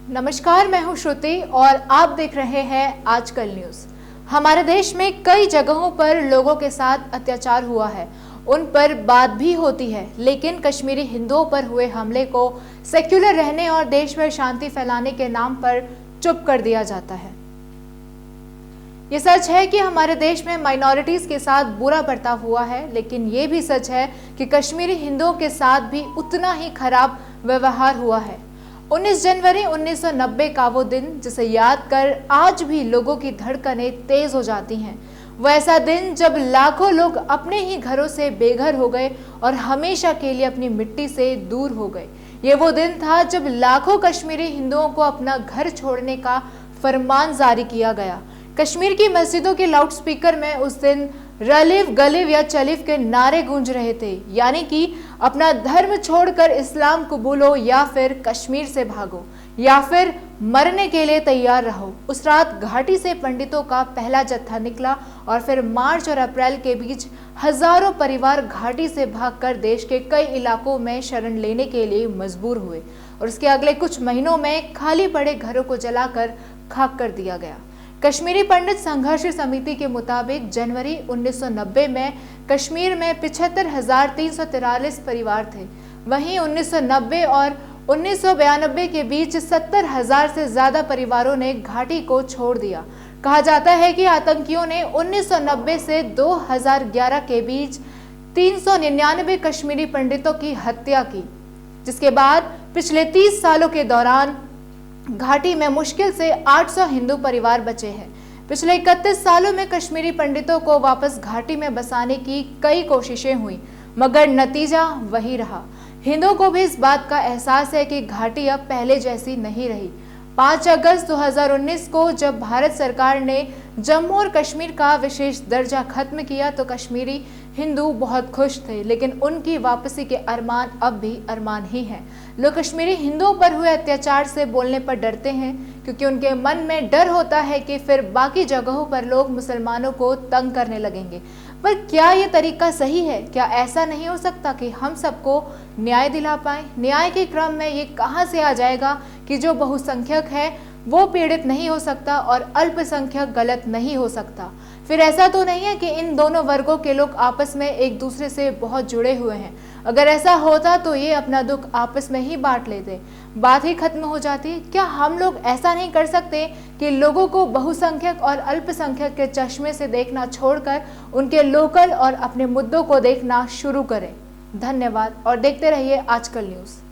नमस्कार, मैं हूं श्रुति और आप देख रहे हैं आजकल न्यूज। हमारे देश में कई जगहों पर लोगों के साथ अत्याचार हुआ है, उन पर बात भी होती है, लेकिन कश्मीरी हिंदुओं पर हुए हमले को सेक्युलर रहने और देश में शांति फैलाने के नाम पर चुप कर दिया जाता है। ये सच है कि हमारे देश में माइनॉरिटीज के साथ बुरा बर्ताव हुआ है, लेकिन ये भी सच है कि कश्मीरी हिंदुओं के साथ भी उतना ही खराब व्यवहार हुआ है। 19 जनवरी 1990 का वो दिन जिसे याद कर आज भी लोगों की धड़कनें तेज हो जाती हैं। वो ऐसा दिन जब लाखों लोग अपने ही घरों से बेघर हो गए और हमेशा के लिए अपनी मिट्टी से दूर हो गए। ये वो दिन था जब लाखों कश्मीरी हिंदुओं को अपना घर छोड़ने का फरमान जारी किया गया। कश्मीर की मस्जिदों के लाउडस्पीकर में उस दिन रलिफ गलिफ या चलिफ के नारे गूंज रहे थे, यानी कि अपना धर्म छोड़कर इस्लाम कबूलो या फिर कश्मीर से भागो या फिर मरने के लिए तैयार रहो। उस रात घाटी से पंडितों का पहला जत्था निकला और फिर मार्च और अप्रैल के बीच हजारों परिवार घाटी से भागकर देश के कई इलाकों में शरण लेने के लिए मजबूर हुए और उसके अगले कुछ महीनों में खाली पड़े घरों को जलाकर खाक कर दिया गया। कश्मीरी पंडित संघर्ष समिति के मुताबिक जनवरी 1990 में कश्मीर में 75,343 परिवार थे। वहीं 1990 और 1992 के बीच 70,000 से ज्यादा परिवारों ने घाटी को छोड़ दिया। कहा जाता है कि आतंकियों ने 1990 से 2011 के बीच 399 कश्मीरी पंडितों की हत्या की, जिसके बाद पिछले 30 सालों के दौरान घाटी में मुश्किल से 800 हिंदू परिवार बचे हैं। पिछले 31 सालों में कश्मीरी पंडितों को वापस घाटी में बसाने की कई कोशिशें हुई, मगर नतीजा वही रहा। हिंदुओं को भी इस बात का एहसास है कि घाटी अब पहले जैसी नहीं रही। 5 अगस्त 2019 को जब भारत सरकार ने जम्मू और कश्मीर का विशेष दर्जा खत्म किया तो कश्मीरी हिंदू बहुत खुश थे, लेकिन उनकी वापसी के अरमान अब भी अरमान ही हैं। लोग कश्मीरी हिंदुओं पर हुए अत्याचार से बोलने पर डरते हैं, क्योंकि उनके मन में डर होता है कि फिर बाकी जगहों पर लोग मुसलमानों को तंग करने लगेंगे। पर क्या ये तरीका सही है? क्या ऐसा नहीं हो सकता कि हम सबको न्याय दिला पाएं? न्याय के क्रम में ये कहां से आ जाएगा कि जो बहुसंख्यक है वो पीड़ित नहीं हो सकता और अल्पसंख्यक गलत नहीं हो सकता? फिर ऐसा तो नहीं है कि इन दोनों वर्गों के लोग आपस में एक दूसरे से बहुत जुड़े हुए हैं? अगर ऐसा होता तो ये अपना दुख आपस में ही बांट लेते, बात ही खत्म हो जाती। क्या हम लोग ऐसा नहीं कर सकते कि लोगों को बहुसंख्यक और अल्पसंख्यक के चश्मे से देखना छोड़कर उनके लोकल और अपने मुद्दों को देखना शुरू करें? धन्यवाद और देखते रहिए आजकल न्यूज़।